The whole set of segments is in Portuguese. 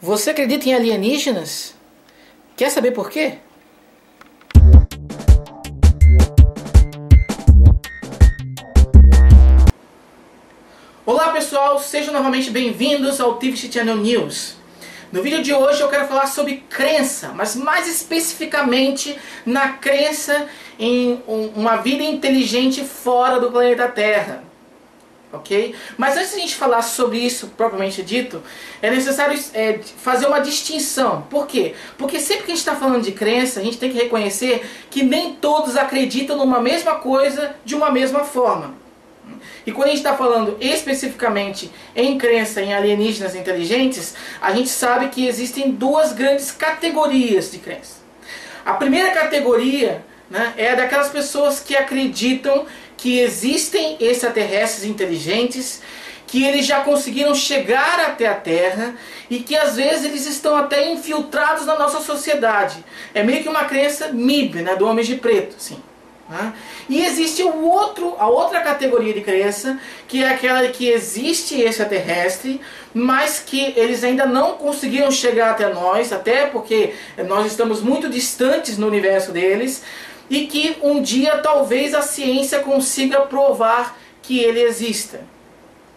Você acredita em alienígenas? Quer saber por quê? Olá pessoal, sejam novamente bem-vindos ao Tivist Channel News. No vídeo de hoje eu quero falar sobre crença, mas mais especificamente na crença em uma vida inteligente fora do planeta Terra. Ok? Mas antes de a gente falar sobre isso propriamente dito, é necessário fazer uma distinção. Por quê? Porque sempre que a gente está falando de crença, a gente tem que reconhecer que nem todos acreditam numa mesma coisa de uma mesma forma. E quando a gente está falando especificamente em crença em alienígenas inteligentes, a gente sabe que existem duas grandes categorias de crença. A primeira categoria, né, é daquelas pessoas que acreditam que existem extraterrestres inteligentes, que eles já conseguiram chegar até a Terra e que às vezes eles estão até infiltrados na nossa sociedade. É meio que uma crença MIB, né, do Homem de Preto, assim. E existe a outra categoria de crença, que é aquela que existe extraterrestre, mas que eles ainda não conseguiram chegar até nós, até porque nós estamos muito distantes no universo deles, e que um dia talvez a ciência consiga provar que ele exista.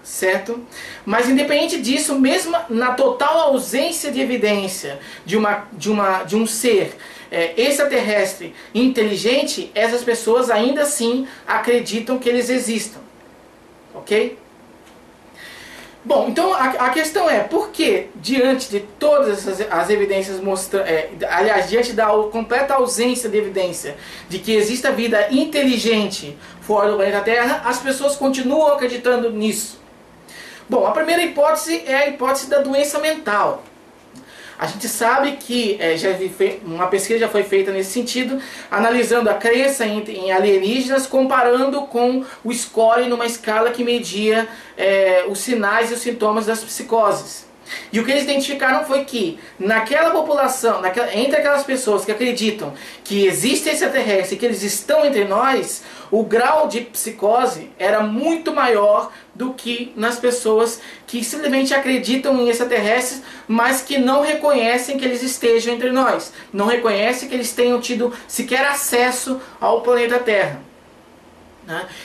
Certo? Mas independente disso, mesmo na total ausência de evidência de um ser extraterrestre inteligente, essas pessoas ainda assim acreditam que eles existam. Ok? Bom, então a questão é, por que diante de todas as evidências aliás, diante da completa ausência de evidência de que exista vida inteligente fora do planeta Terra, as pessoas continuam acreditando nisso? Bom, a primeira hipótese é a hipótese da doença mental. A gente sabe que uma pesquisa já foi feita nesse sentido, analisando a crença em alienígenas, comparando com o score numa escala que media os sinais e os sintomas das psicoses. E o que eles identificaram foi que naquela população, entre aquelas pessoas que acreditam que existe extraterrestre e que eles estão entre nós, o grau de psicose era muito maior do que nas pessoas que simplesmente acreditam em extraterrestres, mas que não reconhecem que eles estejam entre nós. Não reconhecem que eles tenham tido sequer acesso ao planeta Terra.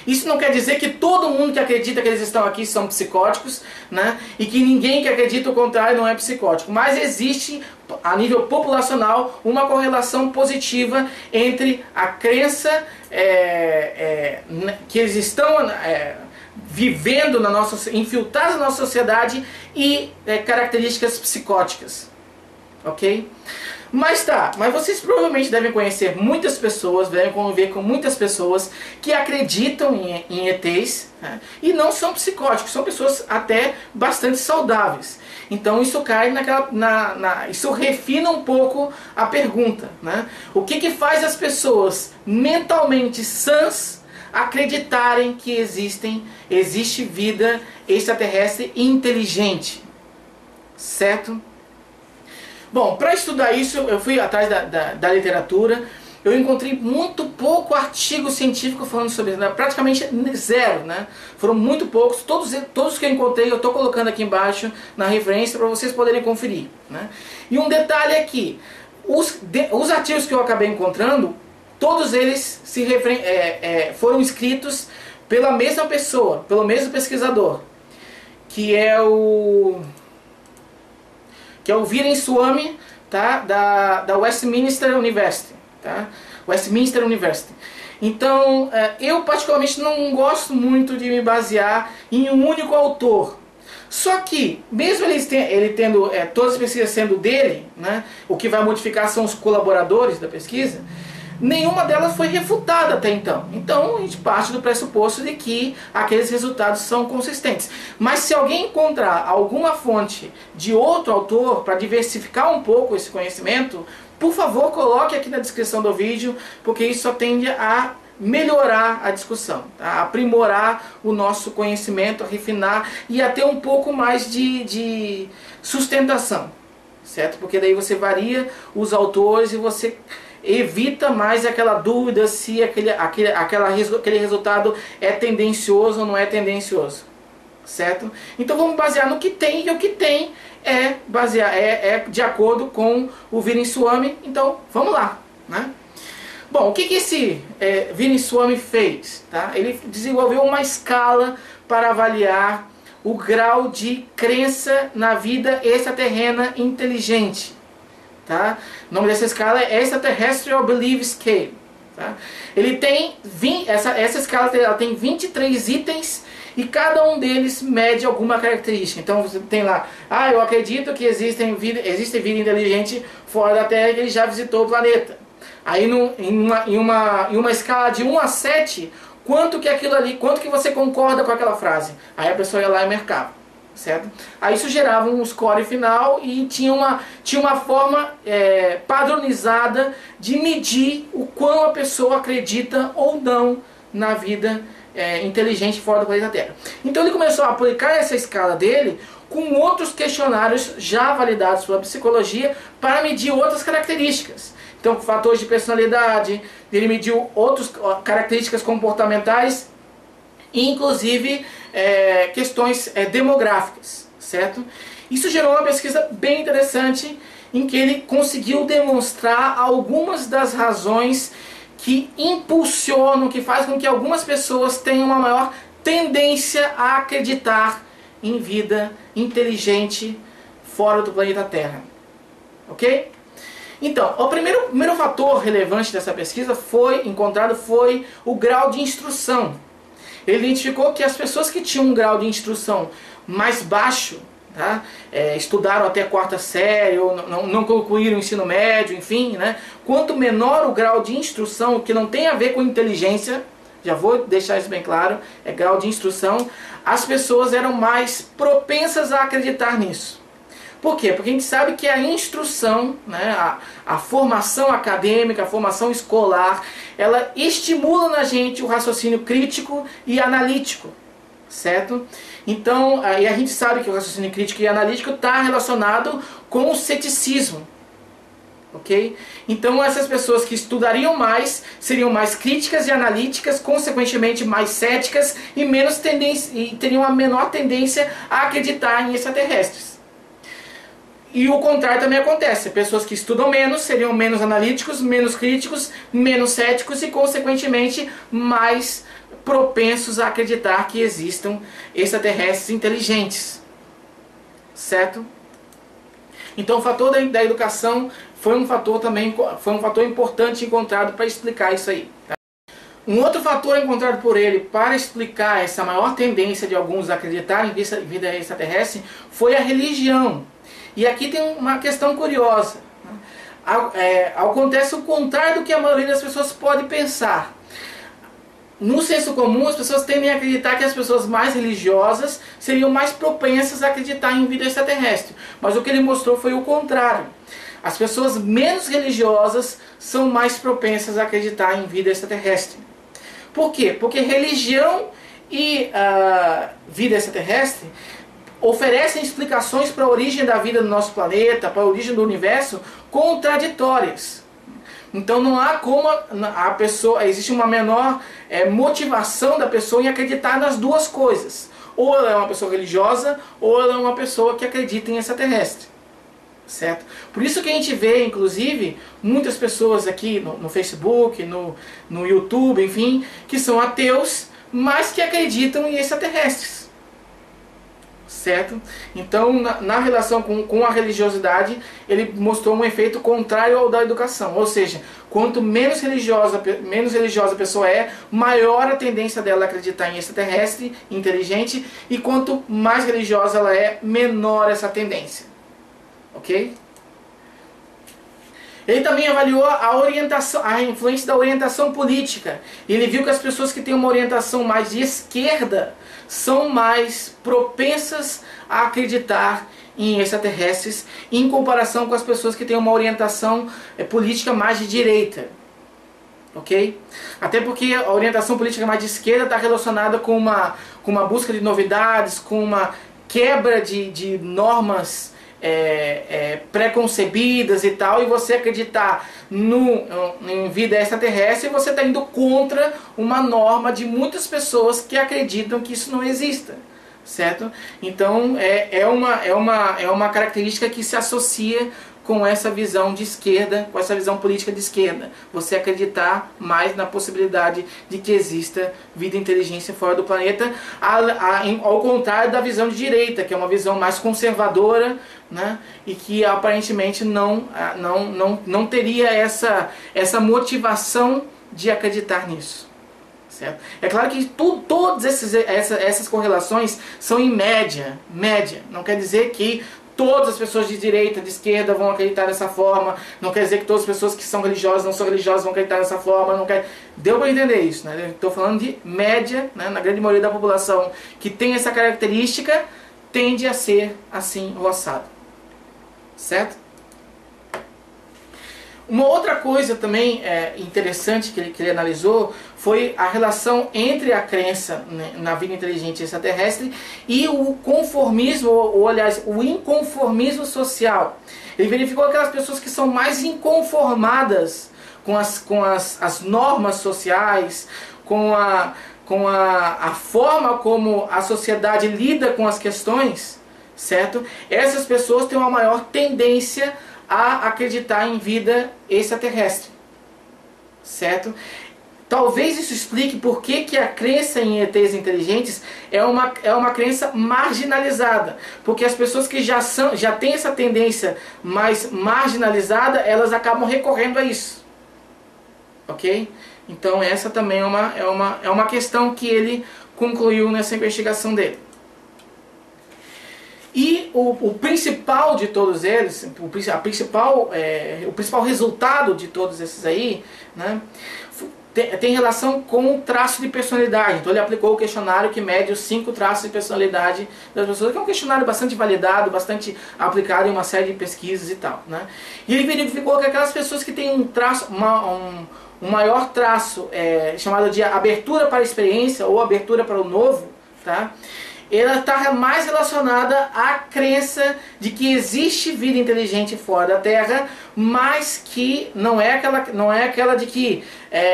Isso não quer dizer que todo mundo que acredita que eles estão aqui são psicóticos, né? E que ninguém que acredita o contrário não é psicótico. Mas existe, a nível populacional, uma correlação positiva entre a crença que eles estão vivendo infiltrados na nossa sociedade e características psicóticas. Ok? Mas vocês provavelmente devem conhecer muitas pessoas, devem conviver com muitas pessoas que acreditam em ETs, né, e não são psicóticos, são pessoas até bastante saudáveis. Então isso cai isso refina um pouco a pergunta, né? O que faz as pessoas mentalmente sãs acreditarem que existe vida extraterrestre inteligente? Certo? Bom, para estudar isso, eu fui atrás da literatura. Eu encontrei muito pouco artigo científico falando sobre isso, né? Praticamente zero, né? Foram muito poucos. Todos que eu encontrei, eu estou colocando aqui embaixo na referência para vocês poderem conferir, né? E um detalhe é que os artigos que eu acabei encontrando, todos eles foram escritos pela mesma pessoa, pelo mesmo pesquisador, que é o Viren Swamy, tá? da Westminster University. Tá? Westminster University. Então, eu particularmente não gosto muito de me basear em um único autor. Só que, mesmo ele tendo todas as pesquisas sendo dele, né, o que vai modificar são os colaboradores da pesquisa, nenhuma delas foi refutada até então. Então a gente parte do pressuposto de que aqueles resultados são consistentes. Mas se alguém encontrar alguma fonte de outro autor para diversificar um pouco esse conhecimento, por favor coloque aqui na descrição do vídeo, porque isso só tende a melhorar a discussão, tá? A aprimorar o nosso conhecimento, a refinar e a ter um pouco mais de sustentação, certo? Porque daí você varia os autores e você evita mais aquela dúvida se aquele resultado é tendencioso ou não é tendencioso. certo? Então vamos basear no que tem, e o que tem é de acordo com o Vininswamy. Então vamos lá, né? Bom, o que esse Vininswamy fez? Tá? Ele desenvolveu uma escala para avaliar o grau de crença na vida extraterrena inteligente. Tá? O nome dessa escala é Extraterrestrial Belief Scale. Tá? Ele tem essa escala ela tem 23 itens e cada um deles mede alguma característica. Então você tem lá, eu acredito que existe vida inteligente fora da Terra, que ele já visitou o planeta. Aí em uma escala de 1 a 7, quanto que você concorda com aquela frase? Aí a pessoa ia lá e marcava, certo? Aí isso gerava um score final e tinha uma forma padronizada de medir o quão a pessoa acredita ou não na vida inteligente fora do planeta Terra. Então ele começou a aplicar essa escala dele com outros questionários já validados pela psicologia para medir outras características. Então, fatores de personalidade, ele mediu outras características comportamentais, inclusive questões demográficas, certo? Isso gerou uma pesquisa bem interessante em que ele conseguiu demonstrar algumas das razões que impulsionam, que fazem com que algumas pessoas tenham uma maior tendência a acreditar em vida inteligente fora do planeta Terra. Ok? Então, o primeiro fator relevante dessa pesquisa encontrado foi o grau de instrução. Ele identificou que as pessoas que tinham um grau de instrução mais baixo, tá? Estudaram até a 4ª série, ou não concluíram o ensino médio, enfim, né? Quanto menor o grau de instrução, que não tem a ver com inteligência, já vou deixar isso bem claro, é grau de instrução, as pessoas eram mais propensas a acreditar nisso. Por quê? Porque a gente sabe que a instrução, né, a formação acadêmica, a formação escolar, ela estimula na gente o raciocínio crítico e analítico, certo? Então, e a gente sabe que o raciocínio crítico e analítico está relacionado com o ceticismo, ok? Então essas pessoas que estudariam mais seriam mais críticas e analíticas, consequentemente mais céticas e teriam uma menor tendência a acreditar em extraterrestres. E o contrário também acontece. Pessoas que estudam menos seriam menos analíticos, menos críticos, menos céticos e, consequentemente, mais propensos a acreditar que existam extraterrestres inteligentes. Certo? Então o fator da educação foi um fator importante encontrado para explicar isso aí. Tá? Um outro fator encontrado por ele para explicar essa maior tendência de alguns a acreditar em vida extraterrestre foi a religião. E aqui tem uma questão curiosa. Acontece o contrário do que a maioria das pessoas pode pensar. No senso comum, as pessoas tendem a acreditar que as pessoas mais religiosas seriam mais propensas a acreditar em vida extraterrestre. Mas o que ele mostrou foi o contrário. As pessoas menos religiosas são mais propensas a acreditar em vida extraterrestre. Por quê? Porque religião e vida extraterrestre oferecem explicações para a origem da vida no nosso planeta, para a origem do universo, contraditórias. Então não há como existe uma menor motivação da pessoa em acreditar nas duas coisas. Ou ela é uma pessoa religiosa, ou ela é uma pessoa que acredita em extraterrestre. Certo? Por isso que a gente vê, inclusive, muitas pessoas aqui no Facebook, no YouTube, enfim, que são ateus, mas que acreditam em extraterrestres. Certo? Então, na relação com a religiosidade, ele mostrou um efeito contrário ao da educação. Ou seja, quanto menos religiosa a pessoa maior a tendência dela a acreditar em extraterrestre, inteligente, e quanto mais religiosa ela menor essa tendência. Ok? Ele também avaliou a influência da orientação política. Ele viu que as pessoas que têm uma orientação mais de esquerda são mais propensas a acreditar em extraterrestres em comparação com as pessoas que têm uma orientação política mais de direita. Ok? Até porque a orientação política mais de esquerda está relacionada com uma busca de novidades, com uma quebra de normas preconcebidas e tal, e você acreditar em vida extraterrestre, você está indo contra uma norma de muitas pessoas que acreditam que isso não exista, certo? Então é uma característica que se associa com essa visão de esquerda, com essa visão política de esquerda. Você acreditar mais na possibilidade de que exista vida e inteligência fora do planeta, ao contrário da visão de direita, que é uma visão mais conservadora, né? E que aparentemente não teria essa motivação de acreditar nisso. Certo? É claro que todas essas correlações são em média. Não quer dizer que todas as pessoas de direita, de esquerda vão acreditar dessa forma. Não quer dizer que todas as pessoas que são religiosas, não são religiosas, vão acreditar dessa forma. Não quer... Deu para entender isso, né? Estou falando de média, né? Na grande maioria da população que tem essa característica, tende a ser assim roçado. Certo? Uma outra coisa também interessante que ele analisou foi a relação entre a crença, né, na vida inteligente extraterrestre e o conformismo, ou aliás, o inconformismo social. Ele verificou aquelas pessoas que são mais inconformadas com as normas sociais, com a forma como a sociedade lida com as questões, certo? Essas pessoas têm uma maior tendência a acreditar em vida extraterrestre, certo? Talvez isso explique por que a crença em ETs inteligentes é uma crença marginalizada, porque as pessoas que já têm essa tendência mais marginalizada, elas acabam recorrendo a isso, ok? Então essa também é uma questão que ele concluiu nessa investigação dele. E o principal de todos eles, o principal resultado de todos esses aí, né, tem relação com o traço de personalidade. Então ele aplicou o questionário que mede os 5 traços de personalidade das pessoas, que é um questionário bastante validado, bastante aplicado em uma série de pesquisas e tal, né? E ele verificou que aquelas pessoas que têm um traço, um maior traço chamado de abertura para a experiência ou abertura para o novo, tá? Ela está mais relacionada à crença de que existe vida inteligente fora da Terra, mas que não é aquela de que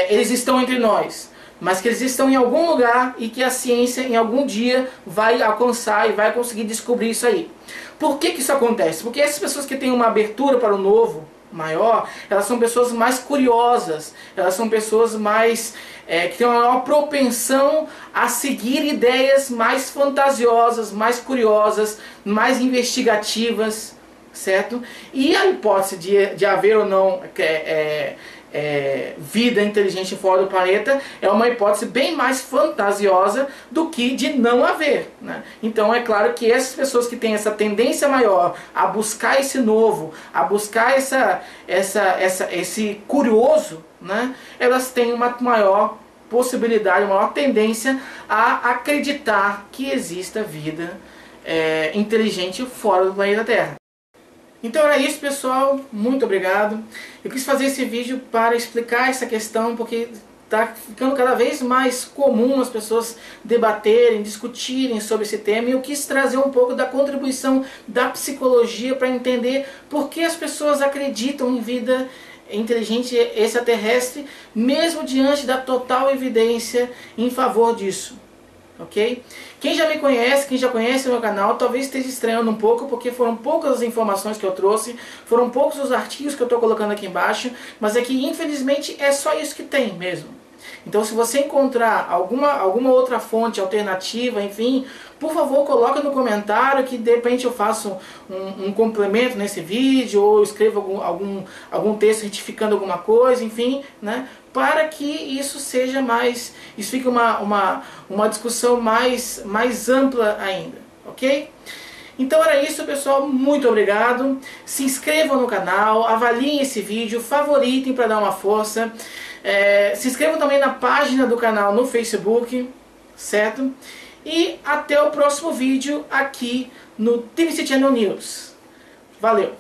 eles estão entre nós, mas que eles estão em algum lugar e que a ciência em algum dia vai alcançar e vai conseguir descobrir isso aí. Por que isso acontece? Porque essas pessoas que têm uma abertura para o novo maior, elas são pessoas mais curiosas, elas são pessoas mais que têm uma maior propensão a seguir ideias mais fantasiosas, mais curiosas, mais investigativas, certo? E a hipótese de haver ou não vida inteligente fora do planeta é uma hipótese bem mais fantasiosa do que de não haver, né? Então é claro que essas pessoas que têm essa tendência maior a buscar esse novo, a buscar esse curioso, né? Elas têm uma maior possibilidade, uma maior tendência a acreditar que exista vida inteligente fora do planeta Terra. Então era isso, pessoal, muito obrigado. Eu quis fazer esse vídeo para explicar essa questão, porque está ficando cada vez mais comum as pessoas debaterem, discutirem sobre esse tema, e eu quis trazer um pouco da contribuição da psicologia para entender por que as pessoas acreditam em vida inteligente extraterrestre, mesmo diante da total evidência em favor disso. Ok? Quem já me conhece, quem já conhece o meu canal, talvez esteja estranhando um pouco, porque foram poucas as informações que eu trouxe, foram poucos os artigos que eu estou colocando aqui embaixo, mas é que infelizmente é só isso que tem mesmo. Então se você encontrar alguma outra fonte alternativa, enfim, por favor coloca no comentário que de repente eu faço um complemento nesse vídeo, ou escrevo algum texto retificando alguma coisa, enfim, né? Para que isso seja mais, isso fique uma discussão mais ampla ainda, ok? Então era isso, pessoal, muito obrigado. Se inscrevam no canal, avaliem esse vídeo, favoritem para dar uma força. Se inscrevam também na página do canal no Facebook, certo? E até o próximo vídeo aqui no TVC Channel News. Valeu!